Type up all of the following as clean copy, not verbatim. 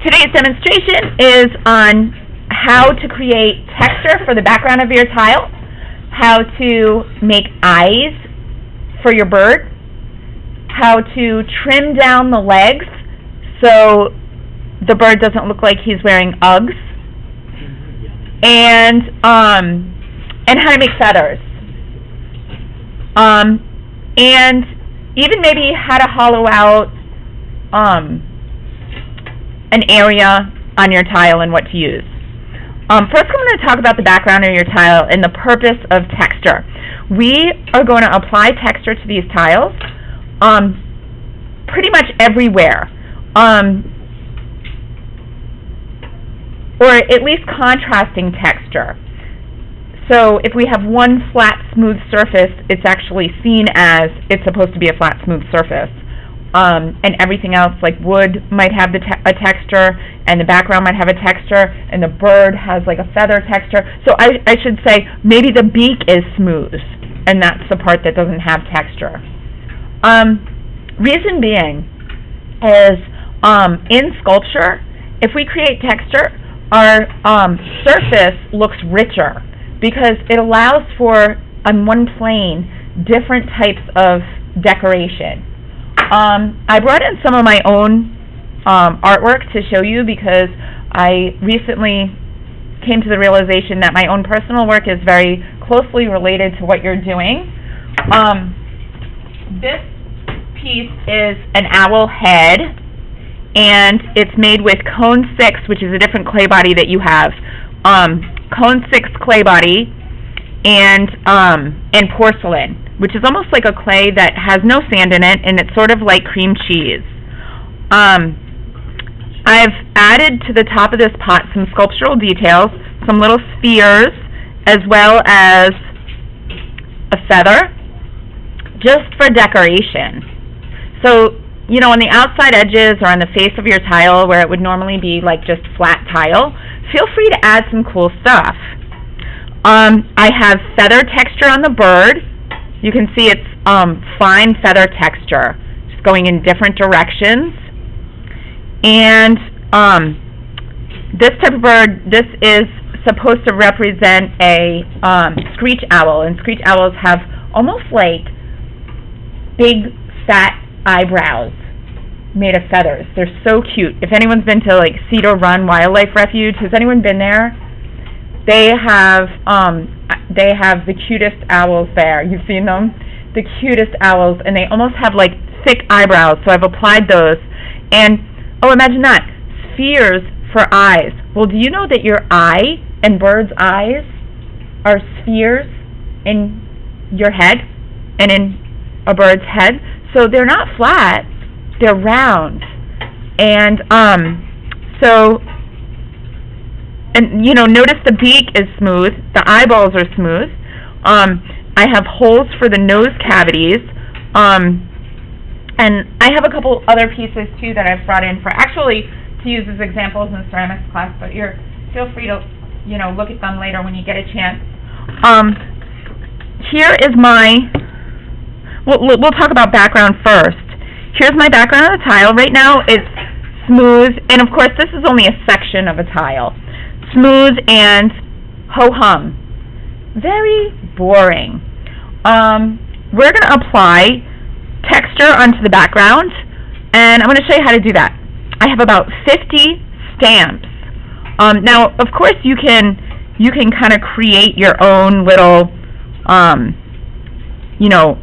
Today's demonstration is on how to create texture for the background of your tile, how to make eyes for your bird, how to trim down the legs so the bird doesn't look like he's wearing Uggs, and how to make feathers, and even maybe how to hollow out an area on your tile and what to use. First, I'm going to talk about the background of your tile and the purpose of texture. We are going to apply texture to these tiles pretty much everywhere, or at least contrasting texture. So if we have one flat, smooth surface, it's actually seen as it's supposed to be a flat, smooth surface. And everything else, like wood, might have a texture, and the background might have a texture, and the bird has like a feather texture. So I should say maybe the beak is smooth, and that's the part that doesn't have texture. Reason being is in sculpture, if we create texture, our surface looks richer because it allows for, on one plane, different types of decoration. I brought in some of my own artwork to show you because I recently came to the realization that my own personal work is very closely related to what you're doing. This piece is an owl head, and it's made with Cone 6, which is a different clay body that you have. Cone 6 clay body and porcelain, which is almost like a clay that has no sand in it, and it's sort of like cream cheese. I've added to the top of this pot some sculptural details, some little spheres, as well as a feather, just for decoration. So, you know, on the outside edges or on the face of your tile where it would normally be like just flat tile, feel free to add some cool stuff. I have feather texture on the bird. You can see it's fine feather texture, just going in different directions. And this type of bird, this is supposed to represent a screech owl, and screech owls have almost like big fat eyebrows made of feathers. They're so cute. If anyone's been to like Cedar Run Wildlife Refuge, has anyone been there? They have the cutest owls there. You've seen them? The cutest owls, and they almost have like thick eyebrows, so I've applied those. And, oh, imagine that, spheres for eyes. Well, do you know that your eye and birds' eyes are spheres in your head and in a bird's head? So they're not flat, they're round. And and you know, notice the beak is smooth, the eyeballs are smooth. I have holes for the nose cavities, and I have a couple other pieces too that I've brought in for actually to use as examples in ceramics class, but feel free to, you know, look at them later when you get a chance. Here is my, we'll talk about background first. Here's my background on the tile. Right now it's smooth, and of course this is only a section of a tile. Smooth and ho-hum. Very boring. We're going to apply texture onto the background, and I'm going to show you how to do that. I have about 50 stamps. Now, of course, you can kind of create your own little, you know,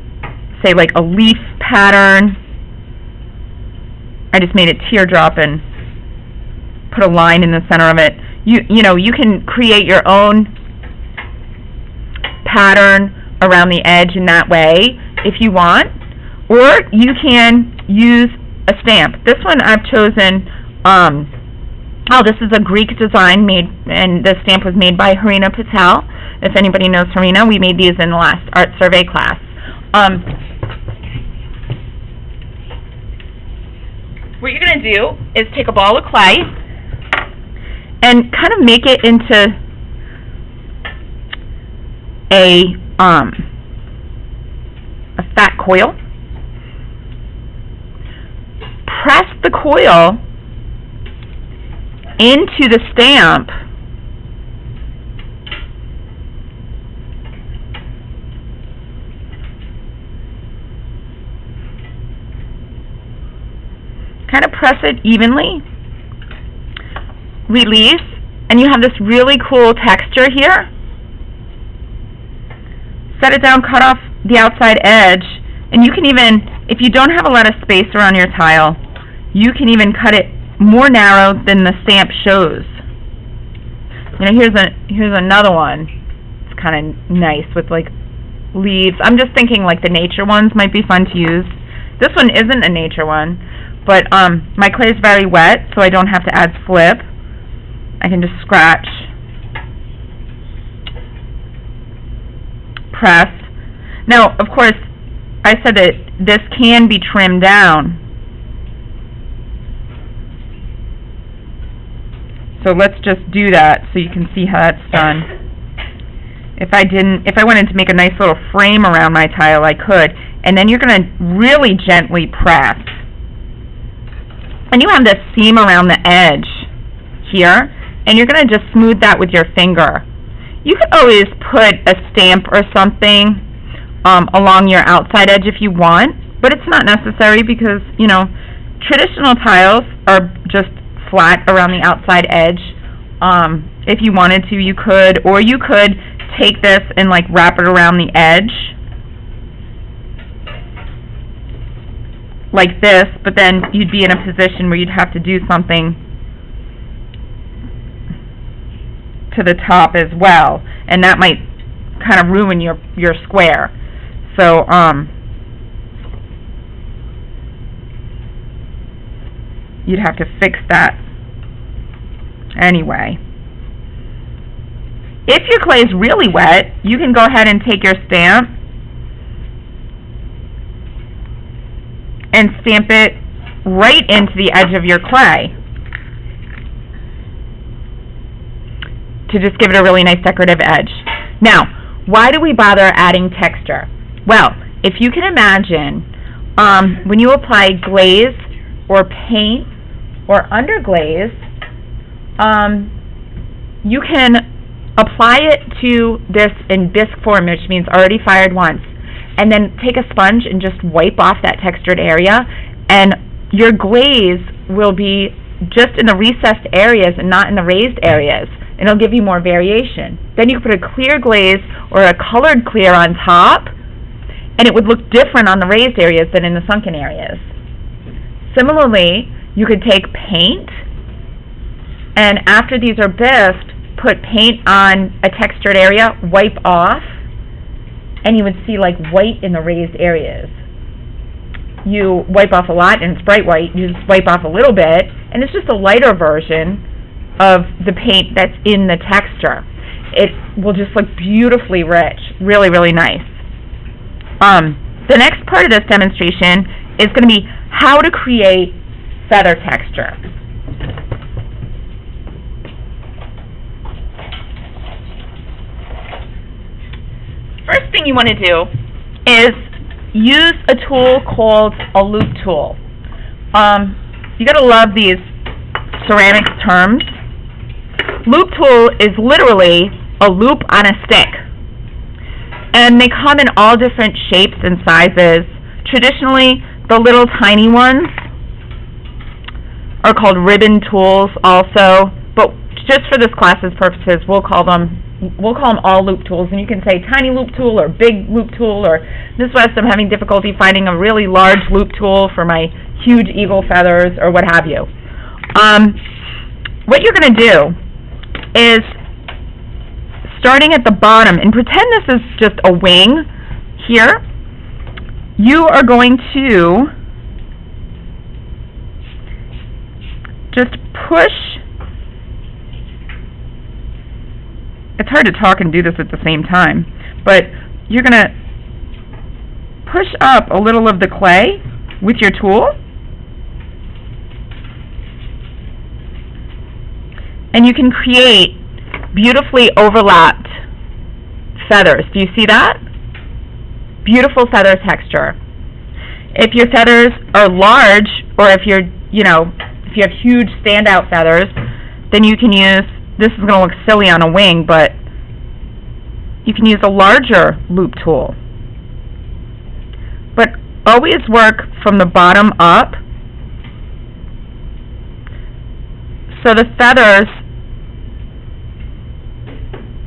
say like a leaf pattern. I just made a teardrop and put a line in the center of it. You know, you can create your own pattern around the edge in that way if you want, or you can use a stamp. This one I've chosen, this is a Greek design made, and the stamp was made by Harina Patel. If anybody knows Harina, we made these in the last art survey class. What you're going to do is take a ball of clay and kind of make it into a fat coil. Press the coil into the stamp, kind of press it evenly, release, and you have this really cool texture here. Set it down, cut off the outside edge, and you can even, if you don't have a lot of space around your tile, you can even cut it more narrow than the stamp shows. You know, here's another one. It's kind of nice with like leaves. I'm just thinking like the nature ones might be fun to use. This one isn't a nature one, but my clay is very wet, so I don't have to add slip. I can just scratch, press. Now, of course, I said that this can be trimmed down. So let's just do that so you can see how that's done. If I wanted to make a nice little frame around my tile, I could. And then you're going to really gently press. And you have this seam around the edge here, and you're going to just smooth that with your finger. You could always put a stamp or something along your outside edge if you want, but it's not necessary because, you know, traditional tiles are just flat around the outside edge. If you wanted to, you could, or you could take this and like wrap it around the edge like this, but then you'd be in a position where you'd have to do something to the top as well, and that might kind of ruin your square. So you'd have to fix that anyway. If your clay is really wet, you can go ahead and take your stamp and stamp it right into the edge of your clay to just give it a really nice decorative edge. Now, why do we bother adding texture? Well, if you can imagine, when you apply glaze or paint or underglaze, you can apply it to this in bisque form, which means already fired once, and then take a sponge and just wipe off that textured area, and your glaze will be just in the recessed areas and not in the raised areas, and it'll give you more variation. Then you can put a clear glaze or a colored clear on top, and it would look different on the raised areas than in the sunken areas. Similarly, you could take paint, and after these are biffed, put paint on a textured area, wipe off, and you would see like white in the raised areas. You wipe off a lot and it's bright white, you just wipe off a little bit, and it's just a lighter version of the paint that's in the texture. It will just look beautifully rich, really, really nice. The next part of this demonstration is going to be how to create feather texture. First thing you want to do is use a tool called a loop tool. You gotta love these ceramics terms. Loop tool is literally a loop on a stick, and they come in all different shapes and sizes. Traditionally, the little tiny ones are called ribbon tools also, but just for this class's purposes, we'll call them all loop tools, and you can say tiny loop tool or big loop tool, or Miss West, I'm having difficulty finding a really large loop tool for my huge eagle feathers, or what have you. What you're going to do is, starting at the bottom, and pretend this is just a wing here, you are going to just push. It's hard to talk and do this at the same time, but you're going to push up a little of the clay with your tool, and you can create beautifully overlapped feathers. Do you see that? Beautiful feather texture. If your feathers are large, or if you're, if you have huge standout feathers, then you can use, this is going to look silly on a wing, but you can use a larger loop tool. But always work from the bottom up so the feathers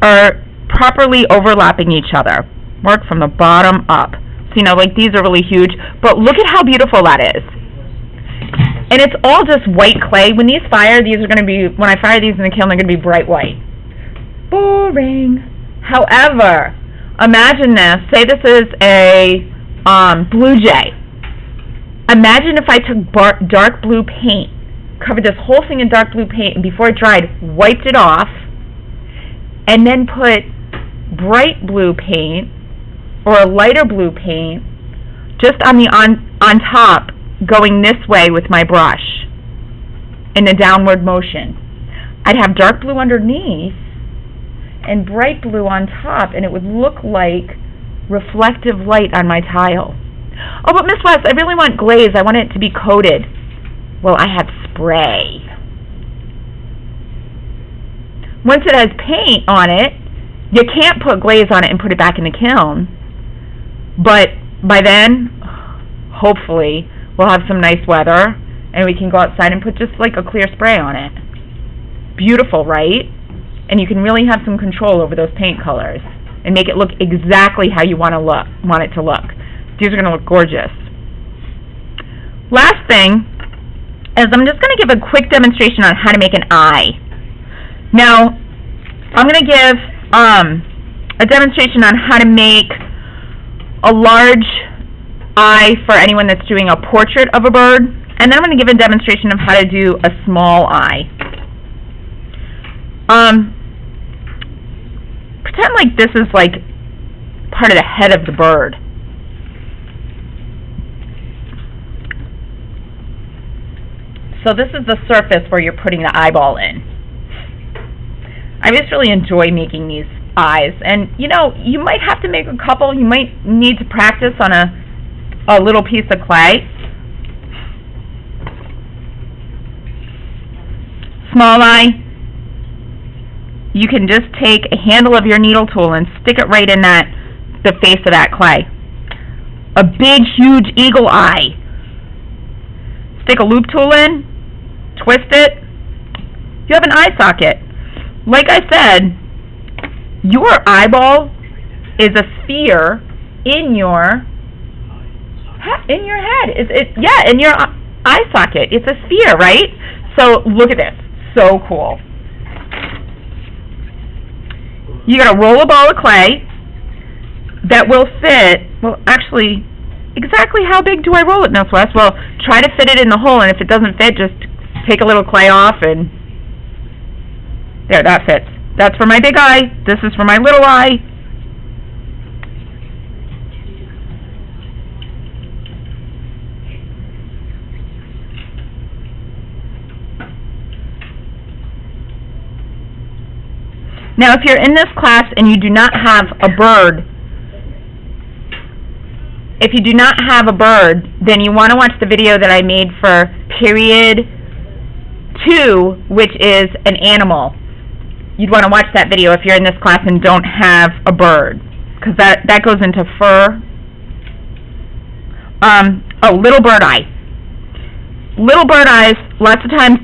are properly overlapping each other. Work from the bottom up. So, you know, like these are really huge, but look at how beautiful that is. And it's all just white clay. When these fire, these are going to be, when I fire these in the kiln, they're going to be bright white. Boring. However, imagine this. Say this is a blue jay. Imagine if I took dark blue paint, covered this whole thing in dark blue paint, and before it dried, wiped it off, and then put bright blue paint or a lighter blue paint just on the on top, going this way with my brush in a downward motion. I'd have dark blue underneath and bright blue on top, and it would look like reflective light on my tile. Oh, but Miss West, I really want glaze. I want it to be coated. Well, I have spray. Once it has paint on it, you can't put glaze on it and put it back in the kiln. But by then, hopefully, we'll have some nice weather and we can go outside and put just like a clear spray on it. Beautiful, right? And you can really have some control over those paint colors and make it look exactly how you want it to look. These are going to look gorgeous. Last thing is I'm just going to give a quick demonstration on how to make an eye. Now, I'm going to give a demonstration on how to make a large eye for anyone that's doing a portrait of a bird, and then I'm going to give a demonstration of how to do a small eye. Pretend like this is like part of the head of the bird. So this is the surface where you're putting the eyeball in. I just really enjoy making these eyes, and you know, you might have to make a couple. You might need to practice on a little piece of clay. Small eye, you can just take a handle of your needle tool and stick it right in the face of that clay. A big, huge eagle eye. Stick a loop tool in, twist it, you have an eye socket. Like I said, your eyeball is a sphere in your head. In your eye socket. It's a sphere, right? So look at this. So cool. You got a roll a ball of clay that will fit. Well, actually, exactly how big do I roll it, Miss West? Well, try to fit it in the hole, and if it doesn't fit, just take a little clay off, and there, that fits. That's for my big eye. This is for my little eye. Now, if you're in this class and you do not have a bird, then you want to watch the video that I made for period 2, which is an animal. You'd want to watch that video if you're in this class and don't have a bird, because that goes into fur. Little bird eye. Little bird eyes lots of times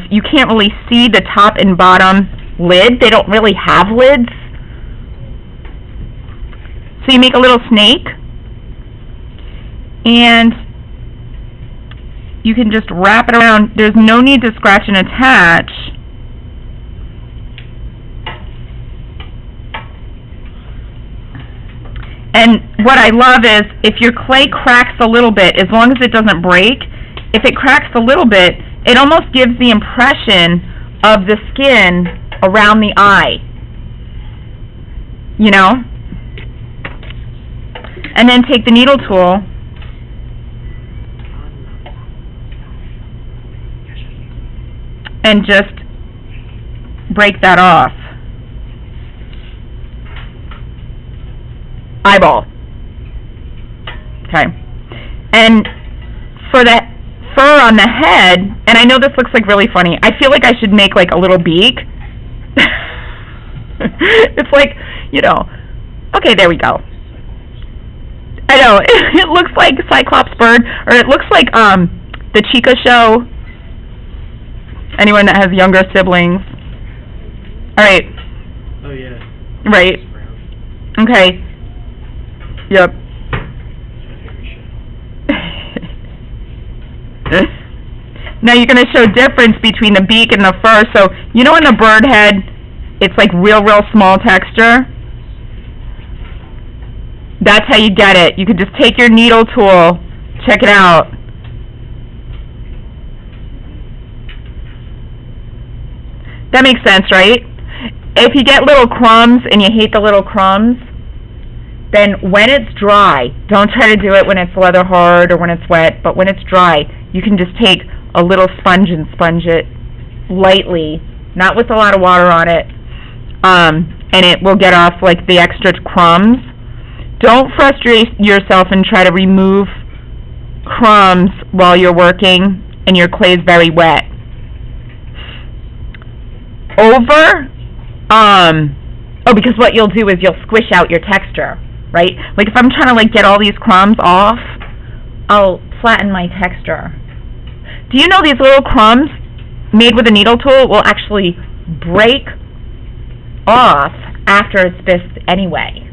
you can't really see the top and bottom lid. They don't really have lids. So you make a little snake, and you can just wrap it around. There's no need to scratch and attach. And what I love is if your clay cracks a little bit, as long as it doesn't break, if it cracks a little bit, it almost gives the impression of the skin around the eye. You know? And then take the needle tool and just break that off. Eyeball. Okay. And for the fur on the head, and I know this looks like really funny. I feel like I should make like a little beak. It's like, you know, okay, there we go. I know, it looks like Cyclops bird, or it looks like the Chica show. Anyone that has younger siblings. Alright. Oh, yeah. Right. Okay. Yep. Now you're going to show difference between the beak and the fur. So, you know in the bird head, it's like real small texture? That's how you get it. You could just take your needle tool, check it out. That makes sense, right? If you get little crumbs and you hate the little crumbs, then when it's dry, don't try to do it when it's leather hard or when it's wet, but when it's dry, you can just take a little sponge and sponge it lightly, not with a lot of water on it, and it will get off like the extra crumbs. Don't frustrate yourself and try to remove crumbs while you're working and your clay is very wet. Because what you'll do is you'll squish out your texture, right? Like if I'm trying to like get all these crumbs off, I'll flatten my texture. Do you know these little crumbs made with a needle tool will actually break off after it's bisqued anyway?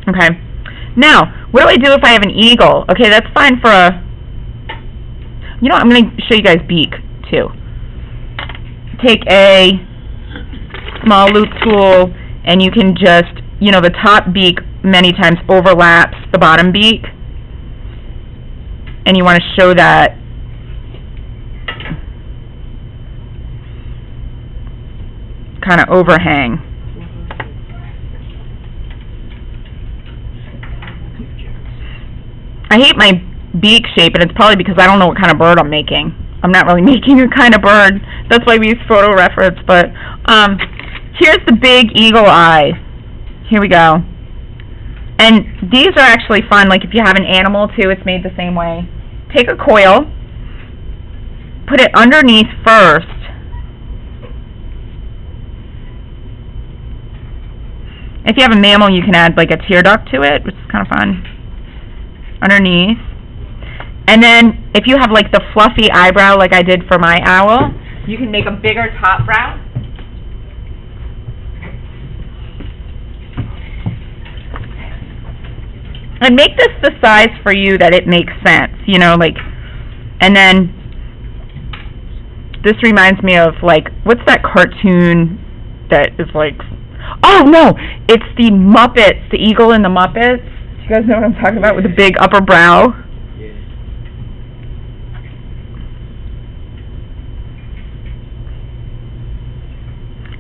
Okay. Now, what do I do if I have an eagle? Okay, that's fine for a... You know what, I'm going to show you guys beak, too. Take a small loop tool, and you can just, you know, the top beak many times overlaps the bottom beak. And you want to show that kind of overhang. I hate my beak shape, and it's probably because I don't know what kind of bird I'm making. I'm not really making a kind of bird. That's why we use photo reference. But here's the big eagle eye. Here we go. And these are actually fun. Like if you have an animal too, it's made the same way. Take a coil, put it underneath first. If you have a mammal, you can add like a tear duct to it, which is kind of fun. Underneath. And then if you have like the fluffy eyebrow like I did for my owl, you can make a bigger top brow. And make this the size for you that it makes sense, you know, like, and then this reminds me of like, what's that cartoon that is like, oh no, it's the Muppets, the eagle in the Muppets. You guys know what I'm talking about with the big upper brow? Yeah.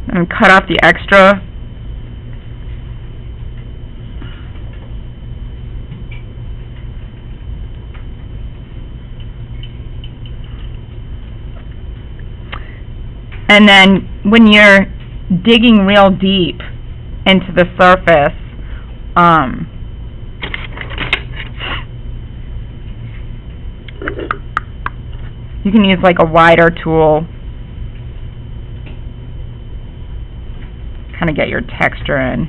And cut off the extra. And then when you're digging real deep into the surface, you can use like a wider tool, kind of get your texture in.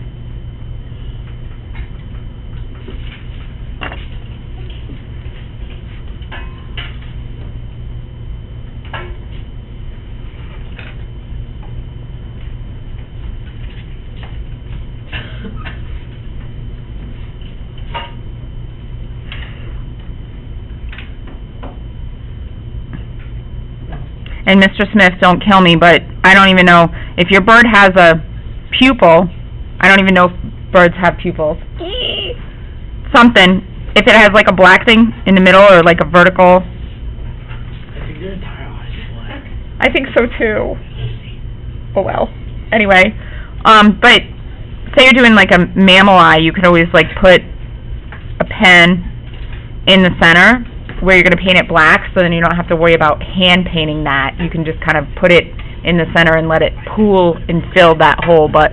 And Mr. Smith, don't kill me, but I don't even know if your bird has a pupil. I don't even know if birds have pupils. Something. If it has like a black thing in the middle or like a vertical. I think your entire eyes are black. I think so too. Oh well. Anyway, but say you're doing like a mammal eye, you could always like put a pen in the center where you're going to paint it black, so then you don't have to worry about hand painting that. You can just kind of put it in the center and let it pool and fill that hole. But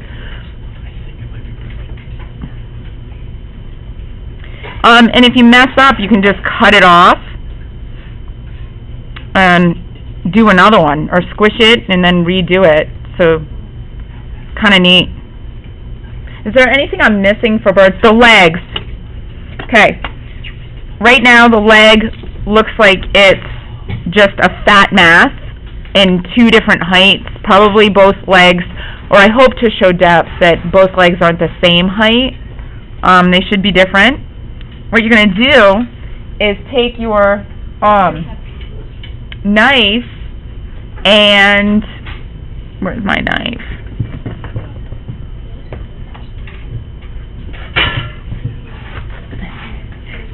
And if you mess up, you can just cut it off and do another one, or squish it and then redo it. So, kind of neat. Is there anything I'm missing for birds? The legs. Okay. Right now, the leg looks like it's just a fat mass in two different heights, probably both legs, or I hope to show depth that both legs aren't the same height. They should be different. What you're going to do is take your knife and, where's my knife?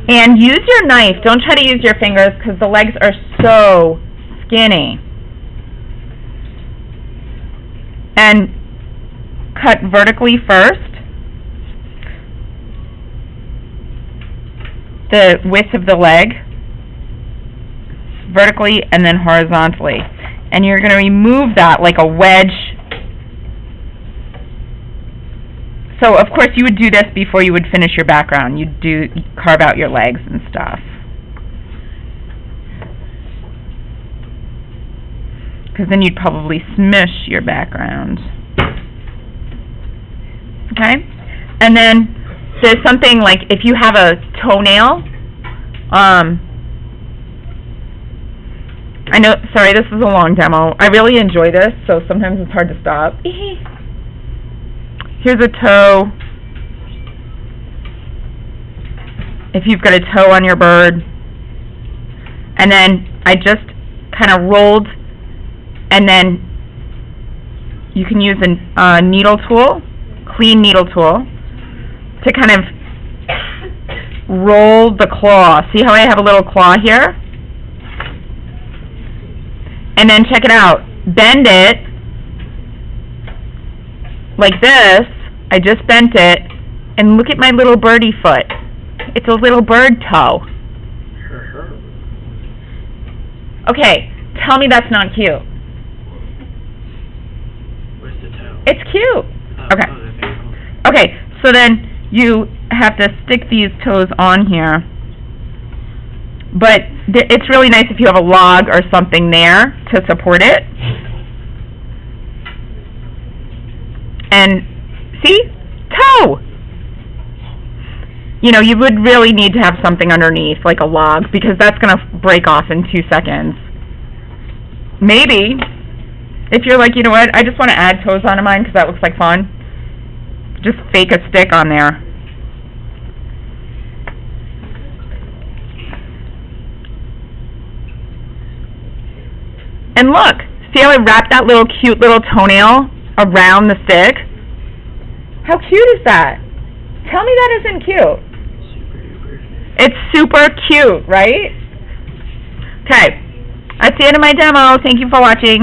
And use your knife. Don't try to use your fingers because the legs are so skinny. And cut vertically first, the width of the leg, vertically and then horizontally. And you're going to remove that like a wedge. So, of course, you would do this before you would finish your background. You'd carve out your legs and stuff. Because then you'd probably smush your background. Okay? And then there's something like if you have a toenail, I know, sorry, this is a long demo. I really enjoy this, so sometimes it's hard to stop. Here's a toe. If you've got a toe on your bird. And then I just kind of rolled, and then you can use a needle tool, clean needle tool, to kind of roll the claw. See how I have a little claw here? And then check it out. Bend it like this. I just bent it, and look at my little birdie foot. It's a little bird toe. Okay, tell me that's not cute. Where's the toe? It's cute. Oh, Okay. Oh, that's very cool. Okay, so then you have to stick these toes on here. But it's really nice if you have a log or something there to support it. And see? Toe! You know, you would really need to have something underneath, like a log, because that's going to break off in 2 seconds. Maybe, if you're like, you know what, I just want to add toes onto mine because that looks like fun, just fake a stick on there. And look, see how I wrapped that little cute little toenail around the stick? How cute is that? Tell me that isn't cute. Super duper. It's super cute, right? Okay, that's the end of my demo. Thank you for watching.